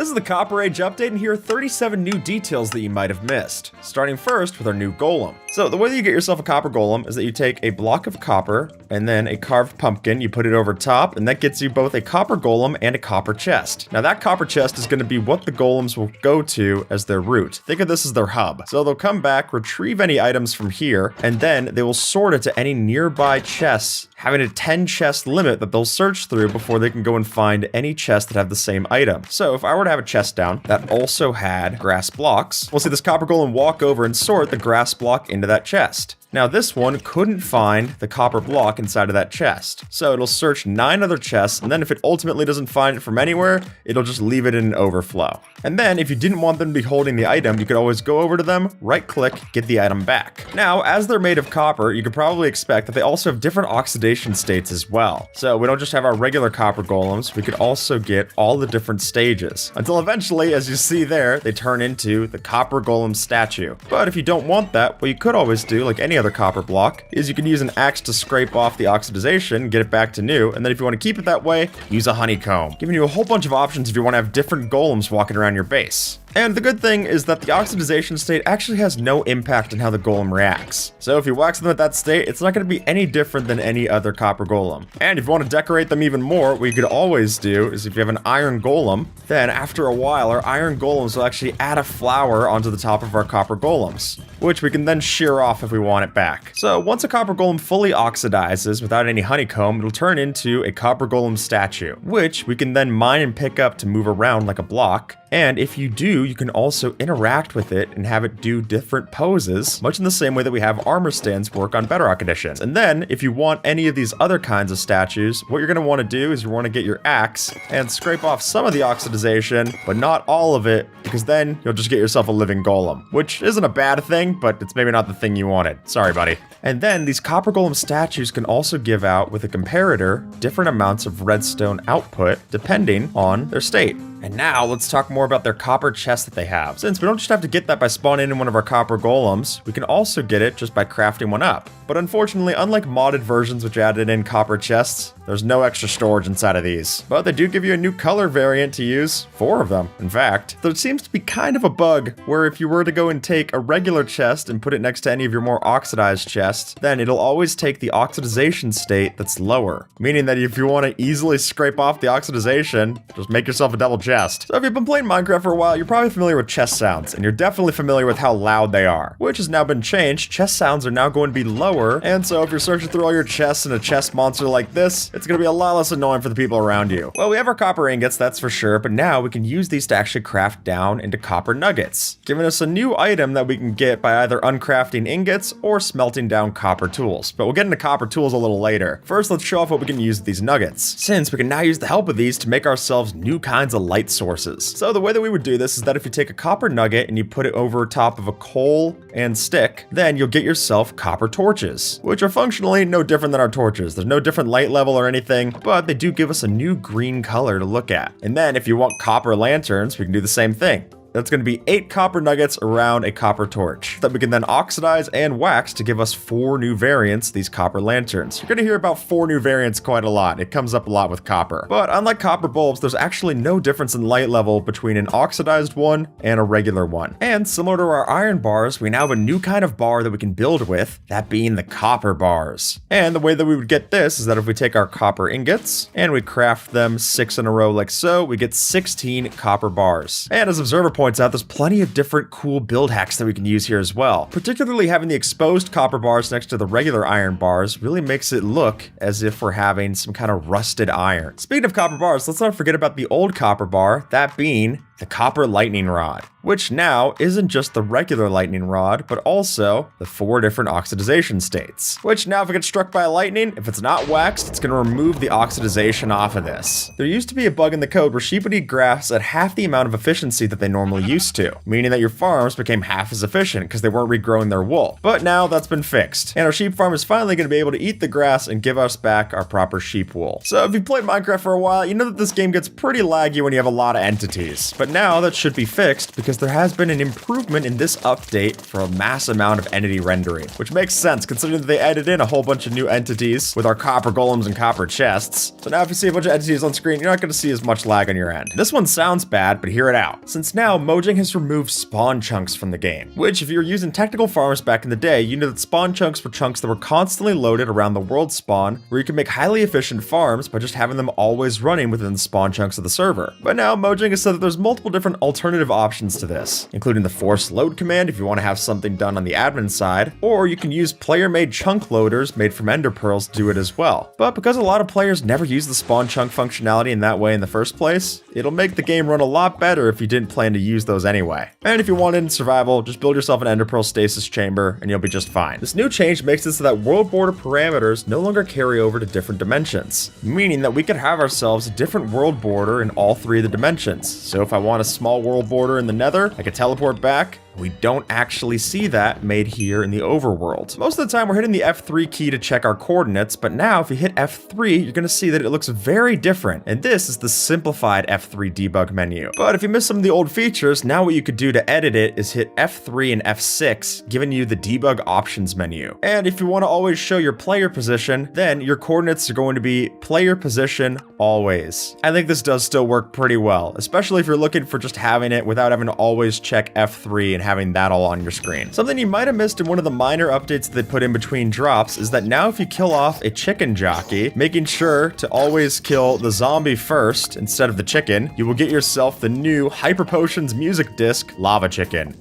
This is the Copper Age update, and here are 37 new details that you might have missed. Starting first with our new golem. So the way that you get yourself a copper golem is that you take a block of copper and then a carved pumpkin, you put it over top, and that gets you both a copper golem and a copper chest. Now that copper chest is going to be what the golems will go to as their route. Think of this as their hub. So they'll come back, retrieve any items from here, and then they will sort it to any nearby chests, having a 10 chest limit that they'll search through before they can go and find any chests that have the same item. So if I were to have a chest down that also had grass blocks, we'll see this copper golem walk over and sort the grass block into that chest. Now this one couldn't find the copper block inside of that chest, so it'll search 9 other chests, and then if it ultimately doesn't find it from anywhere, it'll just leave it in an overflow. And then if you didn't want them to be holding the item, you could always go over to them, right click, get the item back. Now, as they're made of copper, you could probably expect that they also have different oxidation states as well. So we don't just have our regular copper golems, we could also get all the different stages. Until eventually, as you see there, they turn into the copper golem statue. But if you don't want that, what you could always do, like any other copper block, is you can use an axe to scrape off the oxidization, get it back to new, and then if you want to keep it that way, use a honeycomb, giving you a whole bunch of options if you want to have different golems walking around your base. And the good thing is that the oxidization state actually has no impact on how the golem reacts. So if you wax them at that state, it's not going to be any different than any other copper golem. And if you want to decorate them even more, what you could always do is if you have an iron golem, then after a while our iron golems will actually add a flower onto the top of our copper golems, which we can then shear off if we want it back. So once a copper golem fully oxidizes without any honeycomb, it'll turn into a copper golem statue, which we can then mine and pick up to move around like a block. And if you do, you can also interact with it and have it do different poses, much in the same way that we have armor stands work on Bedrock editions. And then, if you want any of these other kinds of statues, what you're going to want to do is you want to get your axe and scrape off some of the oxidization, but not all of it, because then you'll just get yourself a living golem, which isn't a bad thing, but it's maybe not the thing you wanted. Sorry, buddy. And then these copper golem statues can also give out, with a comparator, different amounts of redstone output depending on their state. And now let's talk more about their copper chest that they have. Since we don't just have to get that by spawning in one of our copper golems, we can also get it just by crafting one up. But unfortunately, unlike modded versions which added in copper chests, there's no extra storage inside of these. But they do give you a new color variant to use, 4 of them, in fact. There seems to be kind of a bug where if you were to go and take a regular chest and put it next to any of your more oxidized chests, then it'll always take the oxidization state that's lower. Meaning that if you want to easily scrape off the oxidization, just make yourself a double chest. So if you've been playing Minecraft for a while, you're probably familiar with chest sounds, and you're definitely familiar with how loud they are, which has now been changed. Chest sounds are now going to be lower, and so if you're searching through all your chests in a chest monster like this, it's going to be a lot less annoying for the people around you. Well, we have our copper ingots, that's for sure, but now we can use these to actually craft down into copper nuggets, giving us a new item that we can get by either uncrafting ingots or smelting down copper tools. But we'll get into copper tools a little later. First, let's show off what we can use with these nuggets, since we can now use the help of these to make ourselves new kinds of light sources. So the way that we would do this is that if you take a copper nugget and you put it over top of a coal and stick, then you'll get yourself copper torches, which are functionally no different than our torches. There's no different light level or anything, but they do give us a new green color to look at. And then if you want copper lanterns, we can do the same thing. That's going to be 8 copper nuggets around a copper torch that we can then oxidize and wax to give us 4 new variants, these copper lanterns. You're going to hear about 4 new variants quite a lot. It comes up a lot with copper. But unlike copper bulbs, there's actually no difference in light level between an oxidized one and a regular one. And similar to our iron bars, we now have a new kind of bar that we can build with, that being the copper bars. And the way that we would get this is that if we take our copper ingots and we craft them 6 in a row like so, we get 16 copper bars. And as Observer points out, there's plenty of different cool build hacks that we can use here as well. Particularly having the exposed copper bars next to the regular iron bars really makes it look as if we're having some kind of rusted iron. Speaking of copper bars, let's not forget about the old copper bar, that being the copper lightning rod, which now isn't just the regular lightning rod, but also the 4 different oxidization states, which now if it gets struck by lightning, if it's not waxed, it's going to remove the oxidization off of this. There used to be a bug in the code where sheep would eat grass at half the amount of efficiency that they normally used to, meaning that your farms became half as efficient because they weren't regrowing their wool. But now that's been fixed, and our sheep farm is finally going to be able to eat the grass and give us back our proper sheep wool. So if you've played Minecraft for a while, you know that this game gets pretty laggy when you have a lot of entities, but But now that should be fixed because there has been an improvement in this update for a mass amount of entity rendering, which makes sense considering that they added in a whole bunch of new entities with our copper golems and copper chests. So now if you see a bunch of entities on screen, you're not going to see as much lag on your end. This one sounds bad, but hear it out. Since now Mojang has removed spawn chunks from the game, which if you were using technical farms back in the day, you know that spawn chunks were chunks that were constantly loaded around the world spawn, where you can make highly efficient farms by just having them always running within the spawn chunks of the server. But now Mojang has said that there's multiple different alternative options to this, including the force load command if you want to have something done on the admin side, or you can use player-made chunk loaders made from ender pearls to do it as well. But because a lot of players never use the spawn chunk functionality in that way in the first place, it'll make the game run a lot better if you didn't plan to use those anyway. And if you want it in survival, just build yourself an ender pearl stasis chamber and you'll be just fine. This new change makes it so that world border parameters no longer carry over to different dimensions, meaning that we could have ourselves a different world border in all three of the dimensions. So if I want a small world border in the nether, I could teleport back. We don't actually see that made here in the overworld. Most of the time we're hitting the F3 key to check our coordinates, but now if you hit F3, you're gonna see that it looks very different. And this is the simplified F3 debug menu. But if you miss some of the old features, now what you could do to edit it is hit F3 and F6, giving you the debug options menu. And if you wanna always show your player position, then your coordinates are going to be player position always. I think this does still work pretty well, especially if you're looking for just having it without having to always check F3 and having that all on your screen. Something you might have missed in one of the minor updates they put in between drops is that now if you kill off a chicken jockey, making sure to always kill the zombie first instead of the chicken, you will get yourself the new Hyper Potions music disc, Lava Chicken.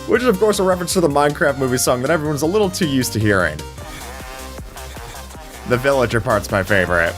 Which is of course a reference to the Minecraft movie song that everyone's a little too used to hearing. The villager part's my favorite.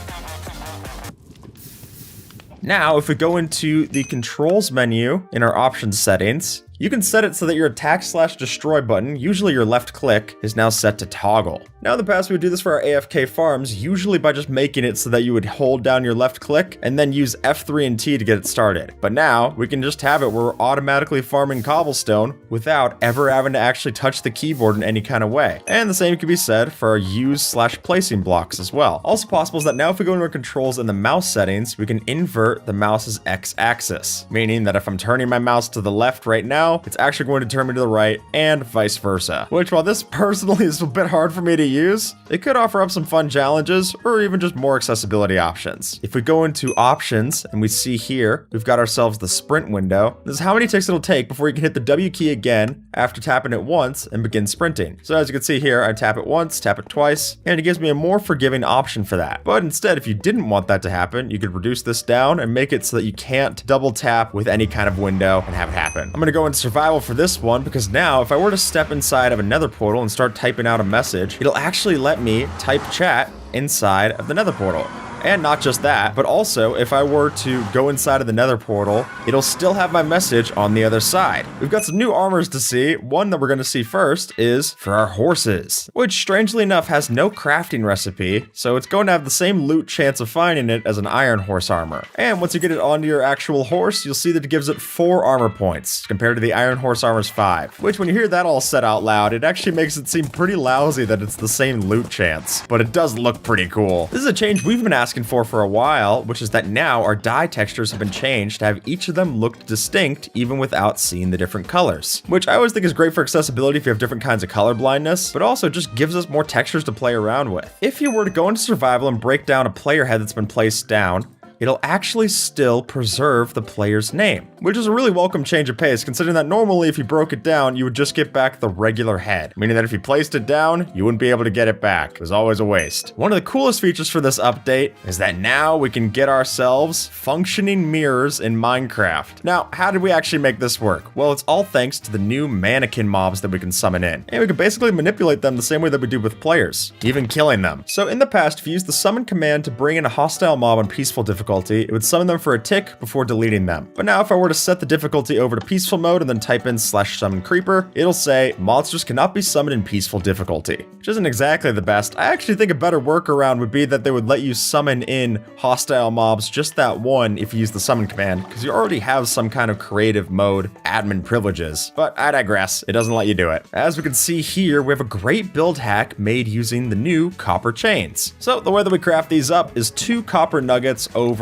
Now, if we go into the controls menu in our options settings, you can set it so that your attack/destroy button, usually your left click, is now set to toggle. Now in the past we would do this for our AFK farms, usually by just making it so that you would hold down your left click and then use F3 and T to get it started. But now we can just have it where we're automatically farming cobblestone without ever having to actually touch the keyboard in any kind of way. And the same can be said for our use/placing blocks as well. Also possible is that now if we go into our controls in the mouse settings, we can invert the mouse's x-axis, meaning that if I'm turning my mouse to the left right now, it's actually going to turn me to the right and vice versa. Which, while this personally is a bit hard for me to use, it could offer up some fun challenges or even just more accessibility options. If we go into options and we see here, we've got ourselves the sprint window. This is how many ticks it'll take before you can hit the W key again after tapping it once and begin sprinting. So as you can see here, I tap it once, tap it twice, and it gives me a more forgiving option for that. But instead, if you didn't want that to happen, you could reduce this down and make it so that you can't double tap with any kind of window and have it happen. I'm gonna go into survival for this one because now if I were to step inside of a nether portal and start typing out a message, it'll actually let me type chat inside of the nether portal. And not just that, but also if I were to go inside of the nether portal, it'll still have my message on the other side. We've got some new armors to see. One that we're going to see first is for our horses, which strangely enough has no crafting recipe, so it's going to have the same loot chance of finding it as an iron horse armor. And once you get it onto your actual horse, you'll see that it gives it 4 armor points compared to the iron horse armor's 5, which when you hear that all said out loud, it actually makes it seem pretty lousy that it's the same loot chance, but it does look pretty cool. This is a change we've been asking for a while, which is that now our dye textures have been changed to have each of them look distinct even without seeing the different colors, which I always think is great for accessibility if you have different kinds of color blindness, but also just gives us more textures to play around with. If you were to go into survival and break down a player head that's been placed down, it'll actually still preserve the player's name, which is a really welcome change of pace considering that normally if you broke it down, you would just get back the regular head, meaning that if you placed it down, you wouldn't be able to get it back. It was always a waste. One of the coolest features for this update is that now we can get ourselves functioning mirrors in Minecraft. Now, how did we actually make this work? Well, it's all thanks to the new mannequin mobs that we can summon in, and we can basically manipulate them the same way that we do with players, even killing them. So in the past, if you used the summon command to bring in a hostile mob on peaceful difficulty, it would summon them for a tick before deleting them. But now if I were to set the difficulty over to peaceful mode and then type in /summon creeper, it'll say monsters cannot be summoned in peaceful difficulty, which isn't exactly the best. I actually think a better workaround would be that they would let you summon in hostile mobs just that one if you use the summon command, because you already have some kind of creative mode admin privileges. But I digress, it doesn't let you do it. As we can see here, we have a great build hack made using the new copper chains. So the way that we craft these up is 2 copper nuggets over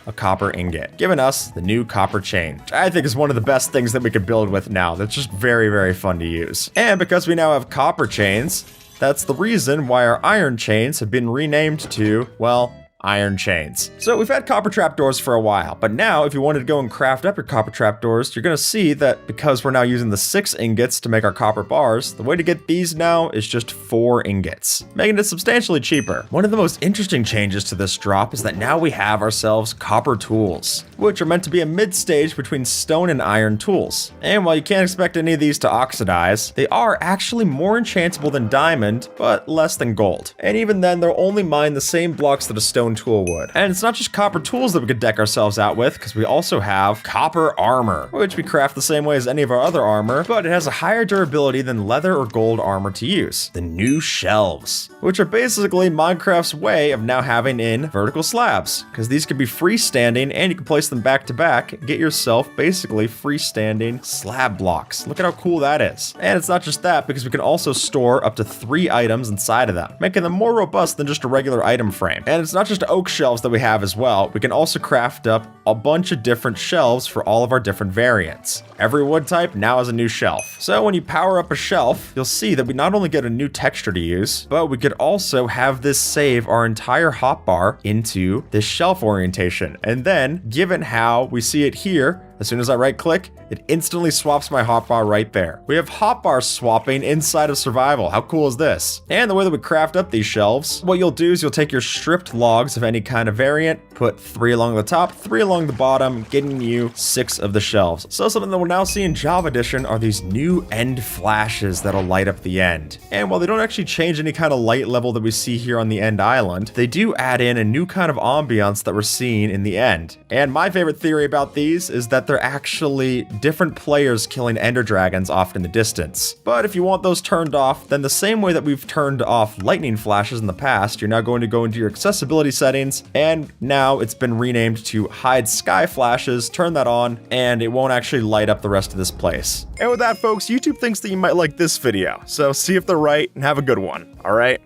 a copper ingot, giving us the new copper chain, which I think is one of the best things that we could build with now. That's just very, very fun to use. And because we now have copper chains, that's the reason why our iron chains have been renamed to, well, iron chains. So we've had copper trapdoors for a while, but now if you wanted to go and craft up your copper trapdoors, you're gonna see that because we're now using the 6 ingots to make our copper bars, the way to get these now is just 4 ingots, making it substantially cheaper. One of the most interesting changes to this drop is that now we have ourselves copper tools, which are meant to be a mid-stage between stone and iron tools. And while you can't expect any of these to oxidize, they are actually more enchantable than diamond, but less than gold. And even then, they'll only mine the same blocks that a stone tool would. And it's not just copper tools that we could deck ourselves out with, because we also have copper armor, which we craft the same way as any of our other armor, but it has a higher durability than leather or gold armor to use. The new shelves, which are basically Minecraft's way of now having in vertical slabs, because these can be freestanding and you can place them back to back and get yourself basically freestanding slab blocks. Look at how cool that is. And it's not just that, because we can also store up to 3 items inside of them, making them more robust than just a regular item frame. And it's not just oak shelves that we have as well. We can also craft up a bunch of different shelves for all of our different variants. Every wood type now has a new shelf. So when you power up a shelf, you'll see that we not only get a new texture to use, but we could also have this save our entire hotbar into this shelf orientation. And then, given how we see it here, as soon as I right click, it instantly swaps my hotbar right there. We have hotbar swapping inside of survival. How cool is this? And the way that we craft up these shelves, what you'll do is you'll take your stripped logs of any kind of variant, put 3 along the top, 3 along the bottom, getting you 6 of the shelves. So something that we'll now see in Java Edition are these new end flashes that'll light up the end. And while they don't actually change any kind of light level that we see here on the end island, they do add in a new kind of ambiance that we're seeing in the end. And my favorite theory about these is that they're actually different players killing ender dragons off in the distance. But if you want those turned off, then the same way that we've turned off lightning flashes in the past, you're now going to go into your accessibility settings, and now it's been renamed to hide sky flashes. Turn that on, and it won't actually light up the rest of this place. And with that, folks, YouTube thinks that you might like this video, so see if they're right and have a good one, alright?